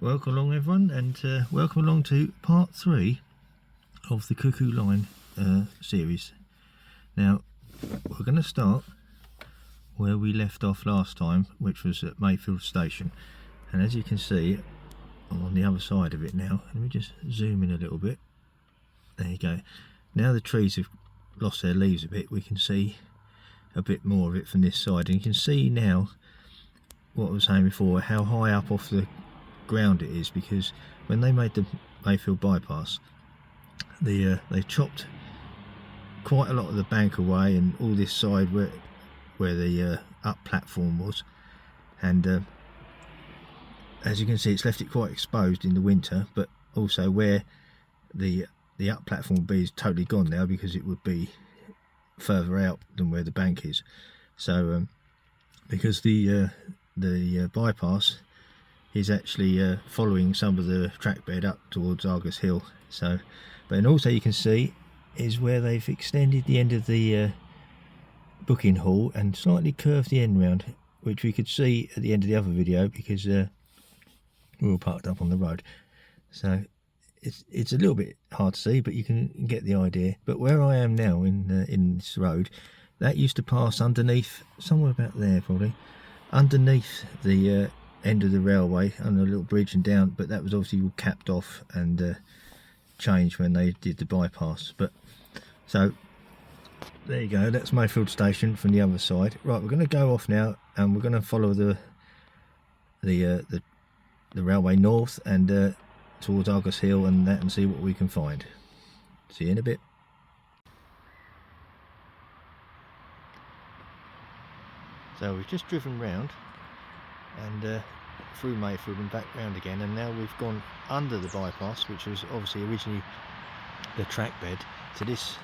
Welcome along everyone, and welcome along to part 3 of the Cuckoo line series. Now we're going to start where we left off last time, which was at Mayfield Station, and as you can see I'm on the other side of it now. Let me just zoom in a little bit. There you go. Now the trees have lost their leaves a bit, we can see a bit more of it from this side, and you can see now what I was saying before, how high up off the ground it is, because when they made the Mayfield bypass, they chopped quite a lot of the bank away and all this side where the up platform was, and as you can see it's left it quite exposed in the winter, but also where the up platform would be is totally gone now, because it would be further out than where the bank is. So because the bypass is actually following some of the track bed up towards Argus Hill. So, but and also you can see is where they've extended the end of the booking hall and slightly curved the end round, which we could see at the end of the other video because we were parked up on the road. So it's a little bit hard to see, but you can get the idea. But where I am now in this road, that used to pass underneath, somewhere about there probably, underneath the end of the railway, under a little bridge and down, but that was obviously all capped off and changed when they did the bypass. But so there you go, that's Mayfield Station from the other side. Right, we're going to go off now and we're going to follow the railway north and towards Argus Hill and that, and see what we can find. See you in a bit. So we've just driven round and through Mayfield and back round again, and now we've gone under the bypass, which was obviously originally the track bed, to this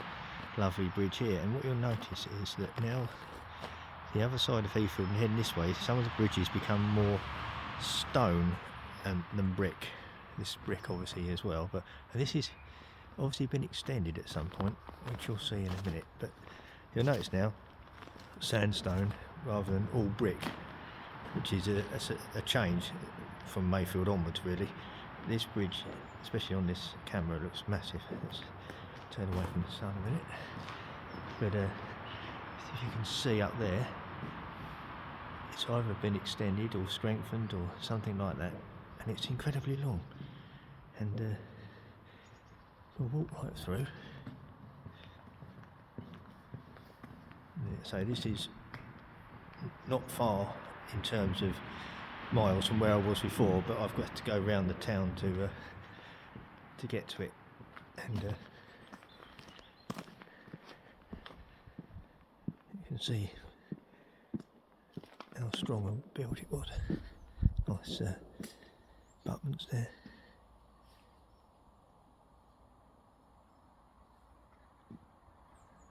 lovely bridge here. And what you'll notice is that now the other side of Heathfield and heading this way, some of the bridges become more stone than brick. This brick obviously as well, but this is obviously been extended at some point, which you'll see in a minute. But you'll notice now sandstone rather than all brick, which is a change from Mayfield onwards really. This bridge, especially on this camera, looks massive. Let's turn away from the sun a minute. But if you can see up there, it's either been extended or strengthened or something like that, and it's incredibly long. And we'll walk right through. So this is not far in terms of miles from where I was before, but I've got to go around the town to get to it. And you can see how strong a build it was. Nice abutments there.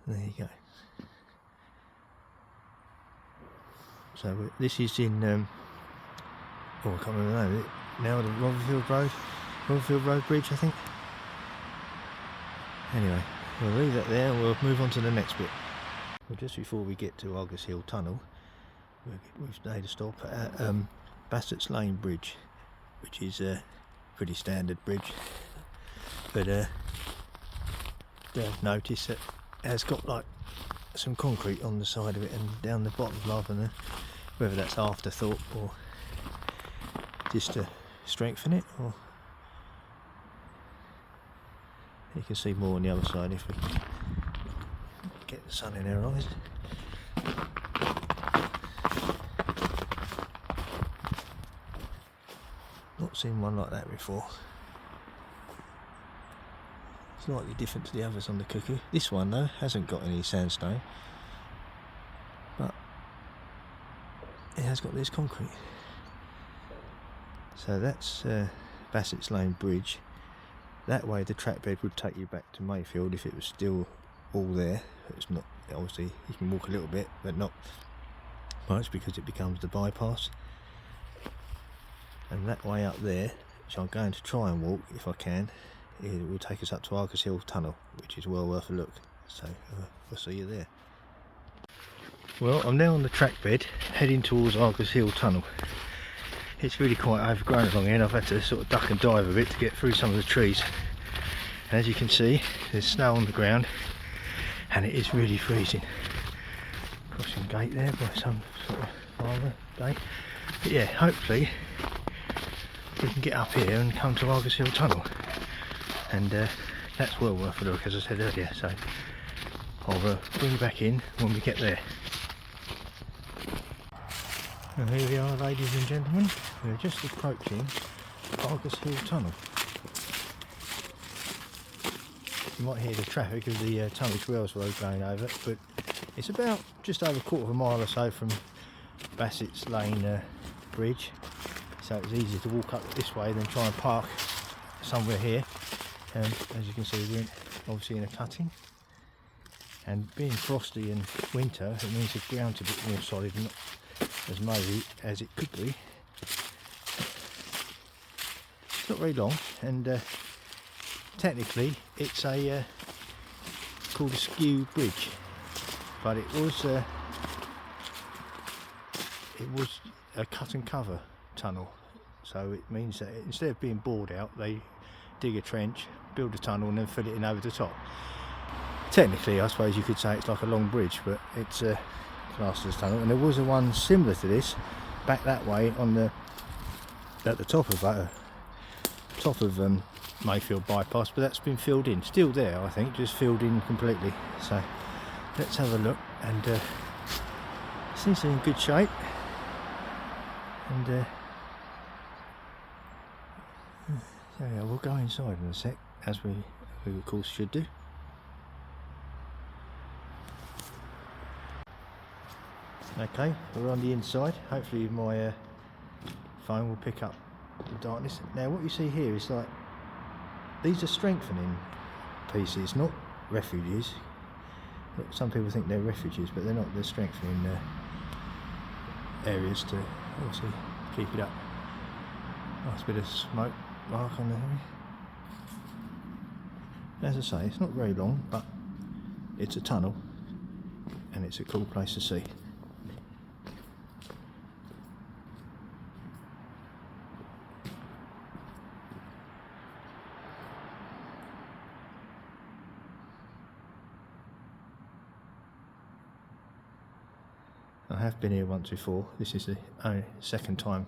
There you go. So this is in, I can't remember the name of it now, the Rotherfield Road Bridge, I think. Anyway, we'll leave that there and we'll move on to the next bit. Well, just before we get to Argus Hill Tunnel, we've made a stop at Bassets Lane Bridge, which is a pretty standard bridge. But you'll notice that it has got like some concrete on the side of it and down the bottom rather than, whether that's afterthought or just to strengthen it, or you can see more on the other side if we can get the sun in our eyes. Not seen one like that before. Slightly different to the others on the Cuckoo. This one though hasn't got any sandstone, but it has got this concrete. So that's Bassets Lane Bridge. That way the track bed would take you back to Mayfield if it was still all there. It's not, obviously you can walk a little bit but not much because it becomes the bypass. And that way up there, which I'm going to try and walk if I can, it will take us up to Argus Hill Tunnel, which is well worth a look. So we'll see you there. Well, I'm now on the track bed heading towards Argus Hill Tunnel. It's really quite overgrown along here, and I've had to sort of duck and dive a bit to get through some of the trees. And as you can see, there's snow on the ground and it is really freezing. Crossing gate there by some sort of farmer gate. But yeah, hopefully we can get up here and come to Argus Hill Tunnel, and that's well worth a look, as I said earlier. So I'll bring you back in when we get there. And here we are, ladies and gentlemen. We're just approaching Argus Hill Tunnel. You might hear the traffic of the Tunbridge Wells Road going over, but it's about just over a quarter of a mile or so from Bassets Lane Bridge, so it's easier to walk up this way than try and park somewhere here. As you can see, we're obviously in a cutting, and being frosty and winter, it means the ground's a bit more solid and not as muddy as it could be. It's not very long, and technically it's a called a skew bridge, but it was a cut and cover tunnel, so it means that instead of being bored out, they dig a trench, build a tunnel and then fill it in over the top. Technically I suppose you could say it's like a long bridge, but it's classed as a tunnel. And there was a one similar to this back that way on the at the top of Mayfield bypass, but that's been filled in. Still there, I think, just filled in completely. So let's have a look, and seems to be in good shape. And so yeah, we'll go inside in a sec, as we of course should do. Okay, we're on the inside. Hopefully my phone will pick up the darkness. Now what you see here is like, these are strengthening pieces, not refuges. Some people think they're refuges, but they're not. They're strengthening areas to obviously keep it up. Nice bit of smoke mark on there. As I say, it's not very long, but it's a tunnel and it's a cool place to see. I have been here once before. This is the only second time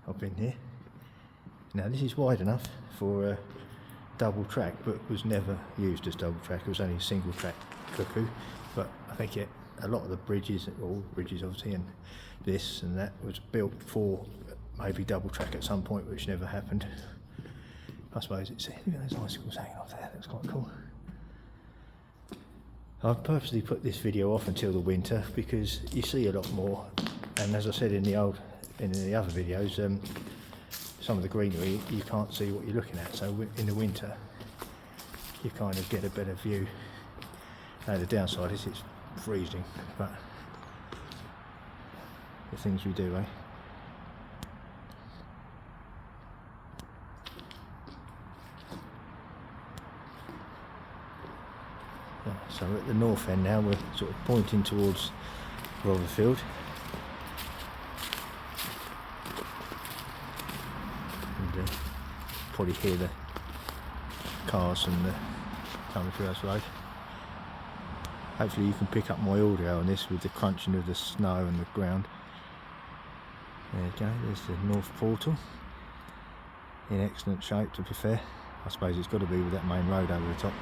I've been here. Now this is wide enough for a double track, but was never used as double track. It was only a single track Cuckoo. But I think a lot of the bridges, all bridges obviously, and this and that was built for maybe double track at some point, which never happened. I suppose it's, look at those icicles hanging off there. That's quite cool. I've purposely put this video off until the winter because you see a lot more, and as I said in the other videos, some of the greenery you can't see what you're looking at, so in the winter you kind of get a better view. The downside is it's freezing, but the things we do, eh? So we're at the north end now, we're sort of pointing towards Rotherfield. And probably hear the cars from the Tunbridge Wells Road. Hopefully you can pick up my audio on this with the crunching of the snow and the ground. There you go, there's the north portal. In excellent shape, to be fair. I suppose it's got to be with that main road over the top.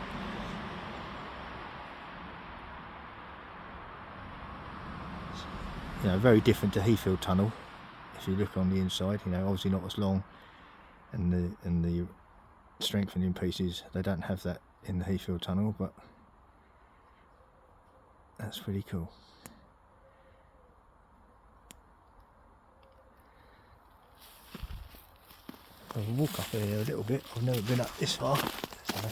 You know, very different to Mayfield Tunnel. If you look on the inside, you know, obviously not as long, and the strengthening pieces, they don't have that in the Mayfield Tunnel, but that's pretty cool. I'll walk up here a little bit. I've never been up this far, so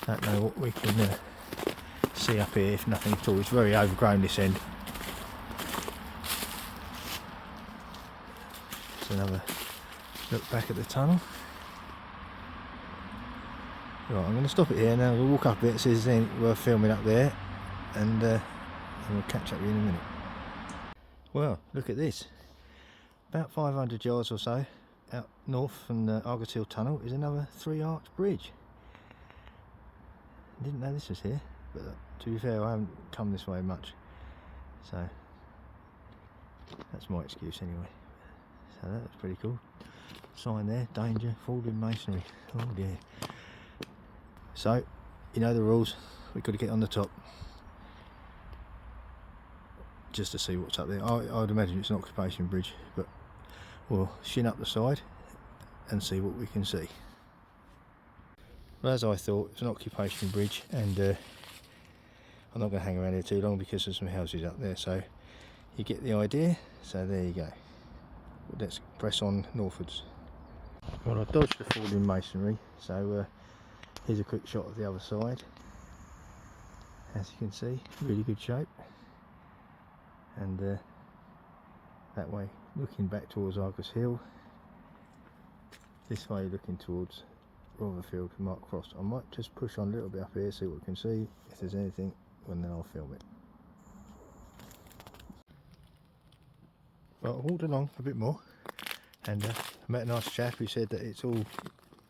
I don't know what we can see up here, if nothing at all. It's very overgrown this end. Another look back at the tunnel. Right, I'm going to stop it here now. We'll walk up a bit, see if there's anything worth filming up there, and we'll catch up with you in a minute. Well, look at this. About 500 yards or so out north from the Argos Hill Tunnel is another 3-arch bridge. I didn't know this was here, but to be fair I haven't come this way much, so that's my excuse anyway. So that was pretty cool. Sign there, danger, falling masonry. Oh dear. So, you know the rules, we've got to get on the top just to see what's up there. I'd imagine it's an occupation bridge, but we'll shin up the side and see what we can see. Well, as I thought, it's an occupation bridge, and I'm not going to hang around here too long because there's some houses up there, so you get the idea. So there you go. Let's press on northwards. Well, I dodged the falling masonry, so here's a quick shot of the other side. As you can see, really good shape, and that way looking back towards Argos Hill, this way looking towards Rotherfield and Mark Cross. I might just push on a little bit up here, see what we can see. If there's anything, well, then I'll film it. Well, I walked along a bit more, and I met a nice chap who said that it's all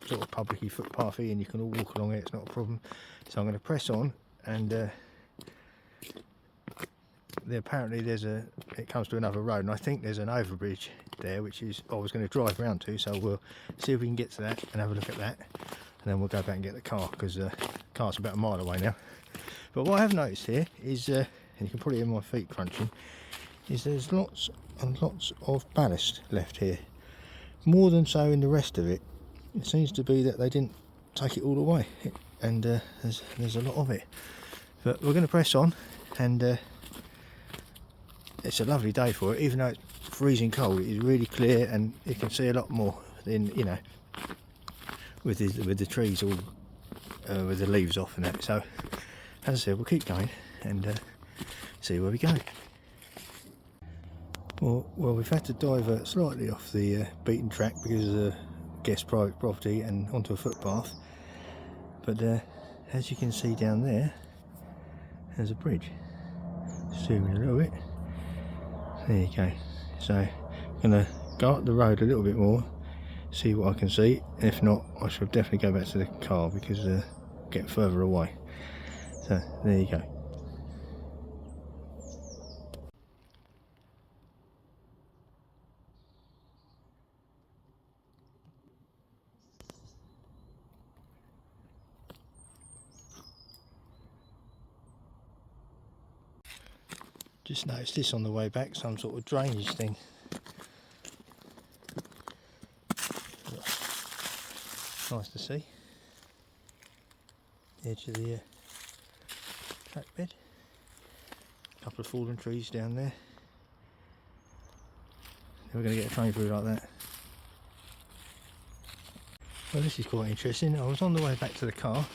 sort of publicly footpathy and you can all walk along it, it's not a problem. So I'm going to press on, and apparently it comes to another road, and I think there's an overbridge there, which is I was going to drive round to, so we'll see if we can get to that and have a look at that, and then we'll go back and get the car, because the car's about a mile away now. But what I have noticed here is, and you can probably hear my feet crunching, is there's lots and lots of ballast left here, more than so in the rest of it. It seems to be that they didn't take it all away, and there's a lot of it. But we're going to press on, and it's a lovely day for it, even though it's freezing cold. It is really clear, and you can see a lot more than, you know, with the trees all with the leaves off and that. So as I said, we'll keep going and see where we go. Well, we've had to divert slightly off the beaten track because of the guest private property and onto a footpath. But as you can see down there, there's a bridge. Zoom in a little bit. There you go. So I'm going to go up the road a little bit more, see what I can see. If not, I shall definitely go back to the car because get further away. So there you go. Just noticed this on the way back, some sort of drainage thing. Nice to see. The edge of the track bed. A couple of fallen trees down there. We're going to get a train through like that. Well, this is quite interesting. I was on the way back to the car,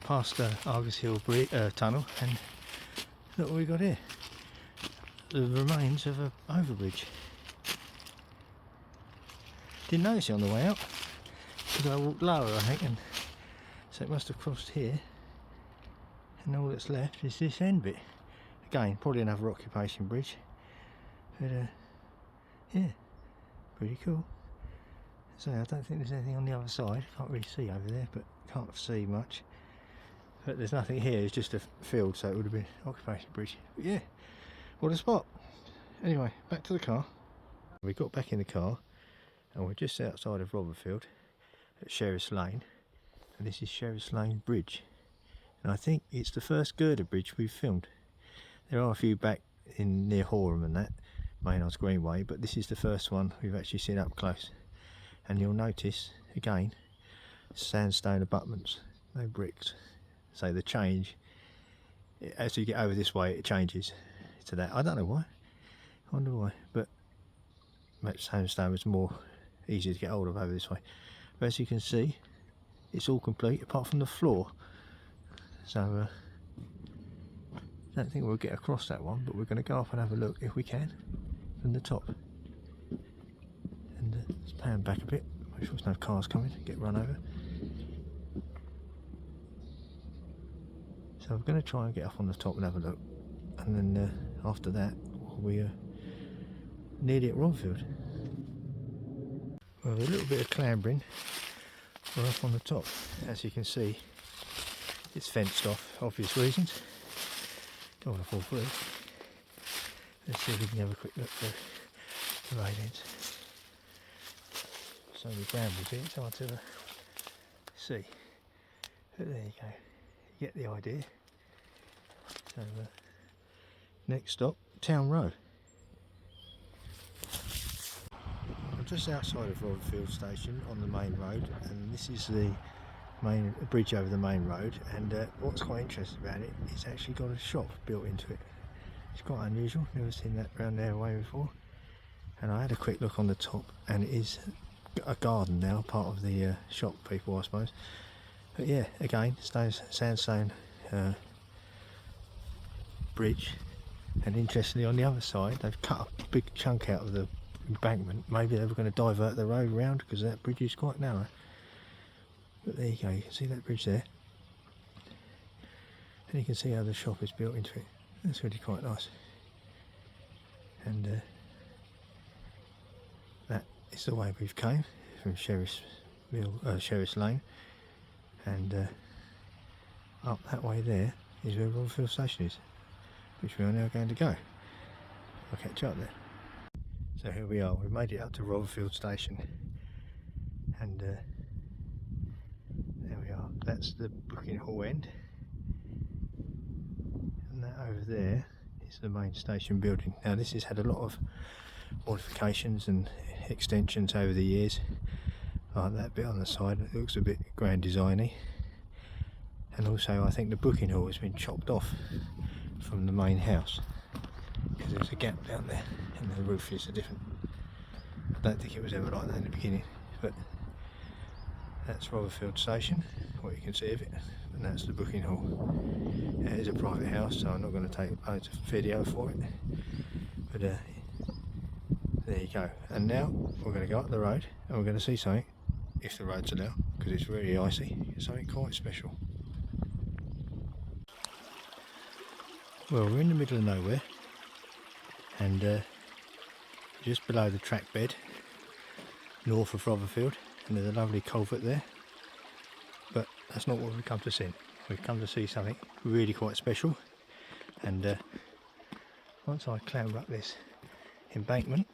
past the Argos Hill tunnel, and look what we got here. The remains of an overbridge. Didn't notice it on the way out because I walked lower, I think, and so it must have crossed here, and all that's left is this end bit. Again, probably another occupation bridge, but yeah, pretty cool. So I don't think there's anything on the other side. Can't really see over there, but can't see much. But there's nothing here, it's just a field, so it would have been occupation bridge. But yeah, what a spot. Anyway, back to the car. We got back in the car and we're just outside of Rotherfield at Sheriff's Lane, and this is Sheriff's Lane Bridge, and I think it's the first girder bridge we've filmed. There are a few back in near Horham and that, Maynard's Greenway, but this is the first one we've actually seen up close. And you'll notice again sandstone abutments, no bricks. So the change, as you get over this way, it changes to that. I don't know why. I wonder why, but sandstone was more easier to get hold of over this way. But as you can see, it's all complete apart from the floor. So I don't think we'll get across that one, but we're going to go up and have a look if we can from the top. And let's pan back a bit, make sure there's no cars coming, get run over. So we're going to try and get up on the top and have a look, and then after that we'll be nearly at Rotherfield. Well, a little bit of clambering. We're up on the top. As you can see, it's fenced off, obvious reasons. Don't want to fall through. Let's see if we can have a quick look at the railings. So many brambles here, it's hard to see. But there you go. You get the idea. So, next stop, Town Row. I'm just outside of Rotherfield Station on the main road, and this is the main bridge over the main road. And what's quite interesting about it, it's actually got a shop built into it. It's quite unusual, never seen that round there way before. And I had a quick look on the top, and it is a garden now, part of the shop people, I suppose. But yeah, again, sandstone bridge. And interestingly, on the other side, they've cut a big chunk out of the embankment. Maybe they were going to divert the road round because that bridge is quite narrow. But there you go, you can see that bridge there. And you can see how the shop is built into it. That's really quite nice. And that is the way we've came from Sheriff's Lane. And up that way there is where Rotherfield Station is, which we are now going to go. I'll catch you up there. So here we are, we've made it up to Rotherfield Station, and there we are, that's the booking hall end, and that over there is the main station building. Now this has had a lot of modifications and extensions over the years, like that bit on the side, it looks a bit grand designy, and also I think the booking hall has been chopped off from the main house because there's a gap down there and the roof is a different. I don't think it was ever like that in the beginning, but that's Rotherfield Station, what you can see of it, and that's the booking hall. It is a private house, so I'm not going to take loads of video for it, but there you go. And now we're going to go up the road and we're going to see something, if the roads allow, because it's really icy. It's something quite special. Well, we're in the middle of nowhere, and just below the track bed, north of Rotherfield, and there's a lovely culvert there. But that's not what we've come to see. We've come to see something really quite special, and once I clamber up this embankment,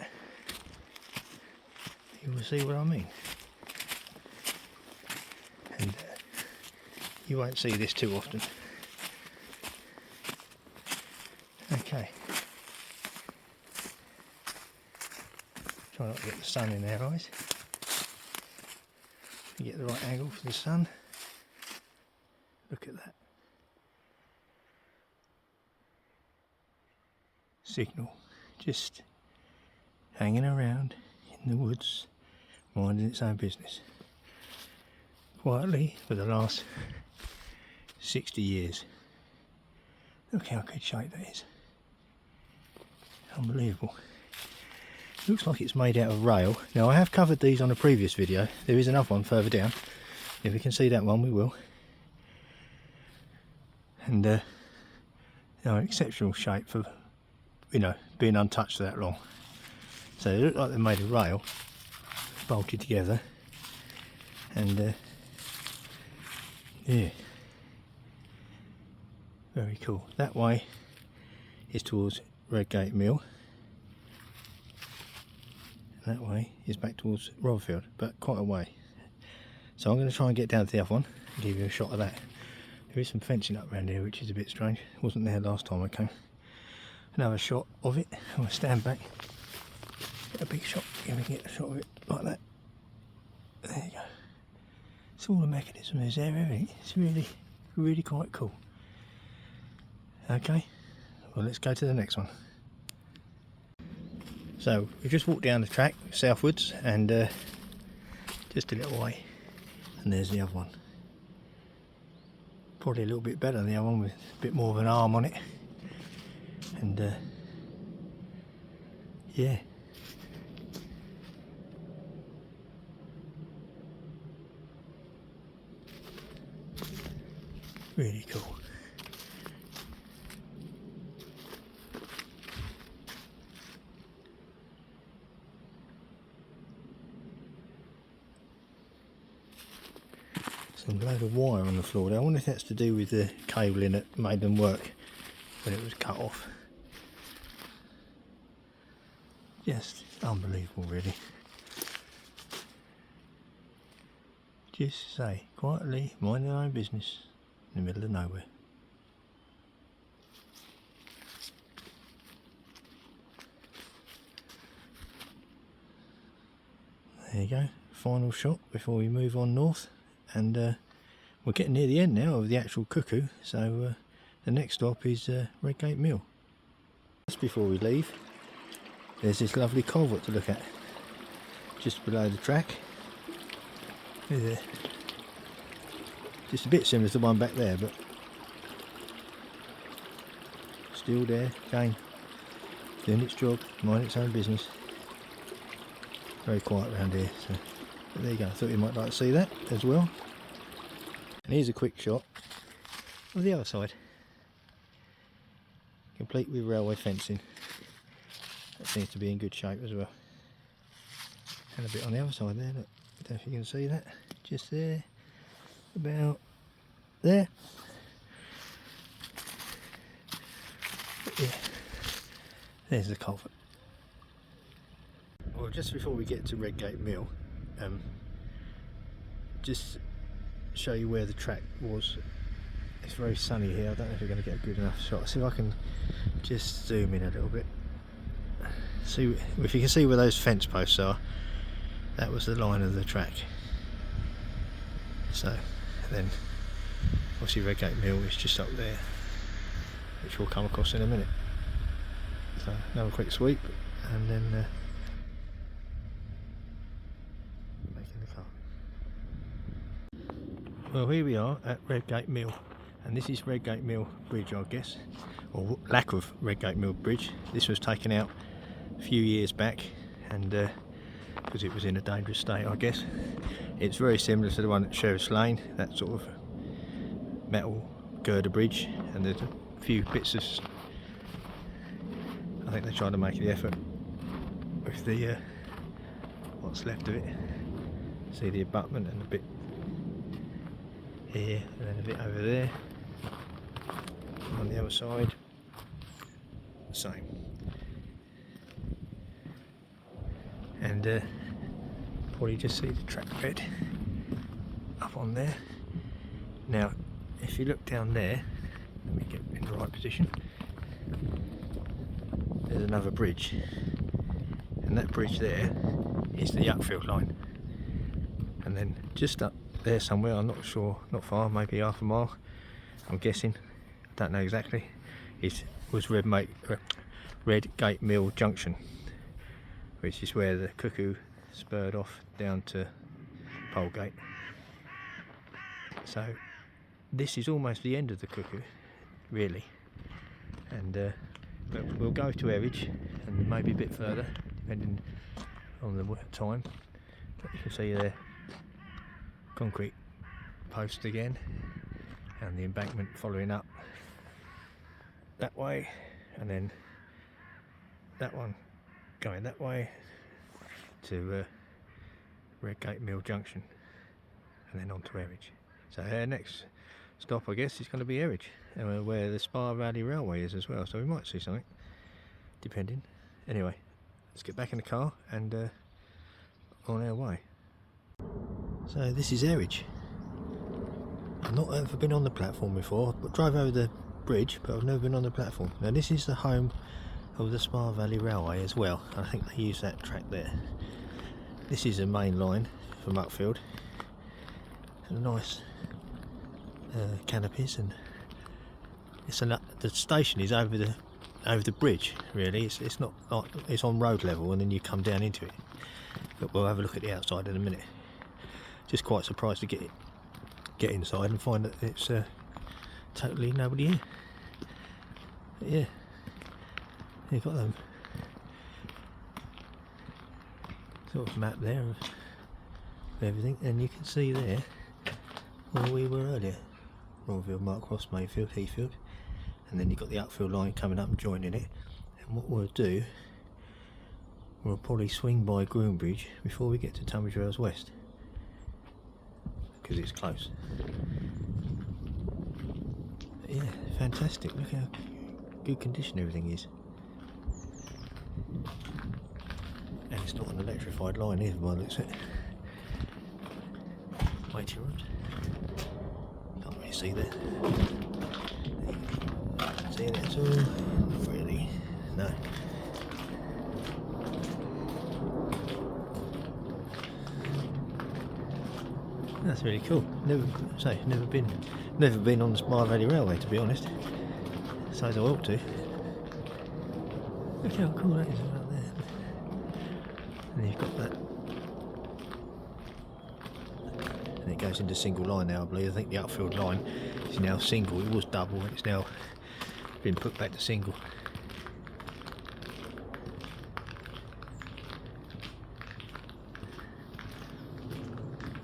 you will see what I mean. And you won't see this too often. Okay. Try not to get the sun in our eyes. Get the right angle for the sun. Look at that. Signal. Just hanging around in the woods, minding its own business. Quietly for the last 60 years. Look how good shape that is. Unbelievable. Looks like it's made out of rail. Now I have covered these on a previous video. There is another one further down. If we can see that one, we will. And exceptional shape for, being untouched for that long. So they look like they're made of rail, bolted together. And yeah, very cool. That way is towards Redgate Mill. That way is back towards Rotherfield, but quite a way. So I'm going to try and get down to the other one and give you a shot of that. There is some fencing up around here, which is a bit strange. It wasn't there last time I came. Another shot of it. I'm going to stand back, get a big shot, and get a shot of it like that. There you go. It's all the mechanism is there, everything. It's really, really quite cool. Okay, well let's go to the next one. So we've just walked down the track southwards, and just a little way, and there's the other one. Probably a little bit better than the other one, with a bit more of an arm on it. And yeah, really cool. Some load of wire on the floor there. I wonder if that's to do with the cabling that made them work when it was cut off. Just unbelievable, really. Just say, quietly, mind their own business in the middle of nowhere. There you go, final shot before we move on north, and we're getting near the end now of the actual Cuckoo, so the next stop is Redgate Mill. Just before we leave, there's this lovely culvert to look at, just below the track. There. Just a bit similar to the one back there, but still there, again, doing its job, minding its own business. Very quiet around here, so but there you go. I thought you might like to see that as well. And here's a quick shot of the other side, complete with railway fencing. That seems to be in good shape as well. And a bit on the other side there, look. I don't know if you can see that, just there, about there. But yeah, there's the culvert. Well, just before we get to Redgate Mill, just show you where the track was. It's very sunny here, I don't know if you're going to get a good enough shot. See if I can just zoom in a little bit. See if you can see where those fence posts are. That was the line of the track. So then obviously Redgate Mill is just up there, which we'll come across in a minute. So another quick sweep and then making the car. Well, here we are at Redgate Mill, and this is Redgate Mill Bridge, I guess, or lack of Redgate Mill Bridge. This was taken out a few years back, and because it was in a dangerous state, I guess. It's very similar to the one at Sheriff's Lane, that sort of metal girder bridge, and there's a few bits of, I think they tried to make the effort with the what's left of it. See the abutment and a bit here and then a bit over there. On the other side, the same. And probably just see the track bed up on there. Now if you look down there, let me get in the right position, there's another bridge, and that bridge there is the Uckfield line, and then just up there somewhere, I'm not sure, not far, maybe half a mile I'm guessing, don't know exactly, was Redgate Mill Junction, which is where the Cuckoo spurred off down to Polegate. So this is almost the end of the Cuckoo, really, and but we'll go to Eridge and maybe a bit further depending on the time. But you can see there, concrete post again, and the embankment following up that way, and then that one going that way to Redgate Mill Junction, and then on to Eridge. So our next stop, I guess, is going to be Eridge, where the Spa Valley Railway is as well, so we might see something, depending. Anyway, let's get back in the car and on our way. So this is Eridge. I've not ever been on the platform before, but drove over the bridge, but I've never been on the platform. Now this is the home of the Spa Valley Railway as well. I think they use that track there. This is a main line from Uckfield, and nice canopies, and the station is over the bridge. Really, it's not like it's on road level, and then you come down into it. But we'll have a look at the outside in a minute. Just quite surprised to get inside and find that it's totally nobody here. But yeah, you've got them sort of map there of everything, and you can see there where we were earlier. Rotherfield, Markcross, Mayfield, Heathfield, and then you've got the Uckfield line coming up and joining it. And what we'll do, we'll probably swing by Groombridge before we get to Tunbridge Wells West. because it's close. But yeah, fantastic. Look how good condition everything is. And it's not an electrified line either by the looks of it. Waiting rooms. Can't really see that. See it at all? Not really. No. That's really cool. Never been on the Spire Valley Railway, to be honest. So I ought to. Look how cool that is out there. And you've got that. And it goes into single line now, I believe. I think the Upfield line is now single. It was double, and it's now been put back to single.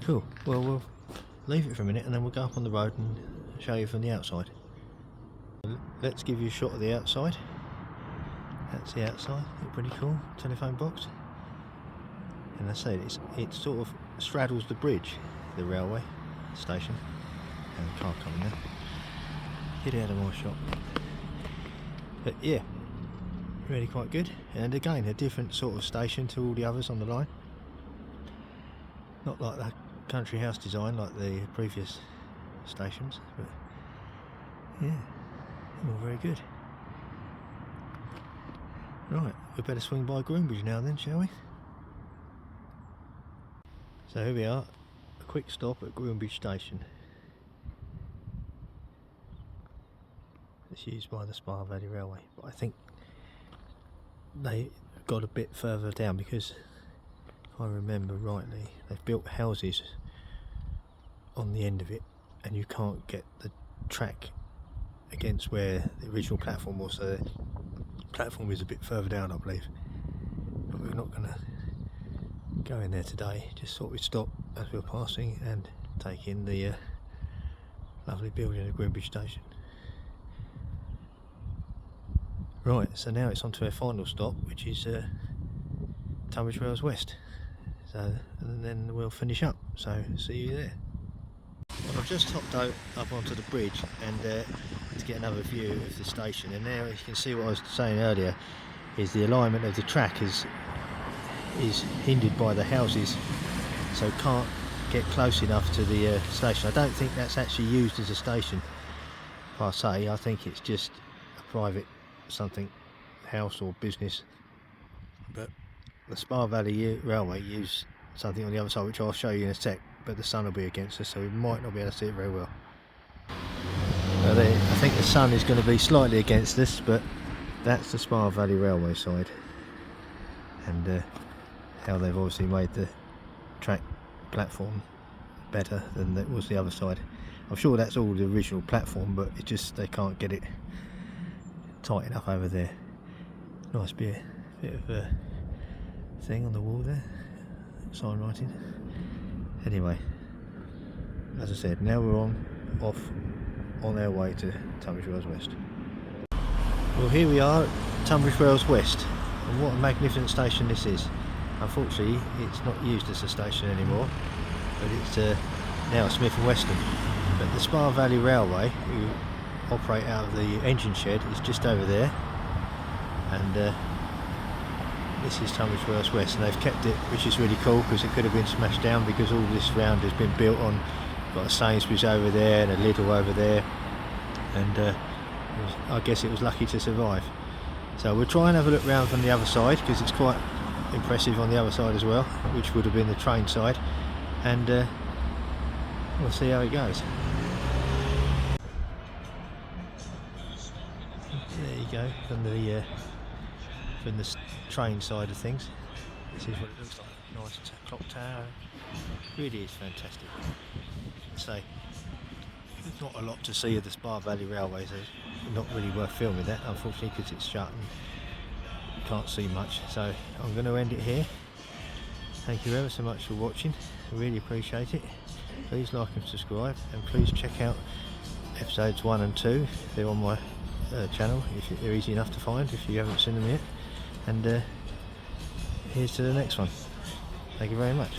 Cool. Well, we'll leave it for a minute and then we'll go up on the road and show you from the outside. Let's give you a shot of the outside. That's the outside. It's pretty cool. Telephone box. And I say it sort of straddles the bridge, the railway station. And the car coming now. Get out of my shop. But yeah, really quite good. And again, a different sort of station to all the others on the line. Not like that country house design like the previous stations, but yeah, all very good. Right, we better swing by Groombridge now then, shall we? So here we are, a quick stop at Groombridge Station. It's used by the Spire Valley Railway, but I think they got a bit further down because if I remember rightly, they've built houses on the end of it and you can't get the track against where the original platform was, so the platform is a bit further down, I believe. But we're not going to go in there today, just thought we'd stop as we were passing and take in the lovely building of Groombridge Station. Right, so now it's on to our final stop, which is Tunbridge Wells West. So, and then we'll finish up, so see you there. Well, I've just hopped up onto the bridge and to get another view of the station, and now you can see what I was saying earlier is the alignment of the track is hindered by the houses, so can't get close enough to the station. I don't think that's actually used as a station per se. I think it's just a private something house or business, but the Spire Valley Railway use something on the other side which I'll show you in a sec, but the sun will be against us so we might not be able to see it very well. I think the sun is going to be slightly against us, but that's the Spire Valley Railway side, and how they've obviously made the track platform better than it was the other side. I'm sure that's all the original platform, but it's just they can't get it tight enough over there. Nice bit of a thing on the wall there, sign writing. Anyway, as I said, now we're off on our way to Tunbridge Wells West. Well, here we are at Tunbridge Wells West, and what a magnificent station this is. Unfortunately, it's not used as a station anymore, but it's now a Smith & Weston. But the Spire Valley Railway, who operate out of the engine shed, is just over there, and this is Tunbridge Wells West, and they've kept it, which is really cool because it could have been smashed down because all this round has been built on. Got a Sainsbury's over there and a Lidl over there, and I guess it was lucky to survive. So we'll try and have a look round from the other side because it's quite impressive on the other side as well, which would have been the train side, and we'll see how it goes. There you go, from the train side of things. This is what it looks like. Nice clock tower. Really is fantastic. So there's not a lot to see of the Spire Valley Railway, so it's not really worth filming that, unfortunately, because it's shut and you can't see much. So I'm going to end it here. Thank you ever so much for watching. I really appreciate it. Please like and subscribe, and please check out episodes 1 and 2 if they're on my channel, if they're easy enough to find if you haven't seen them yet. And here's to the next one. Thank you very much.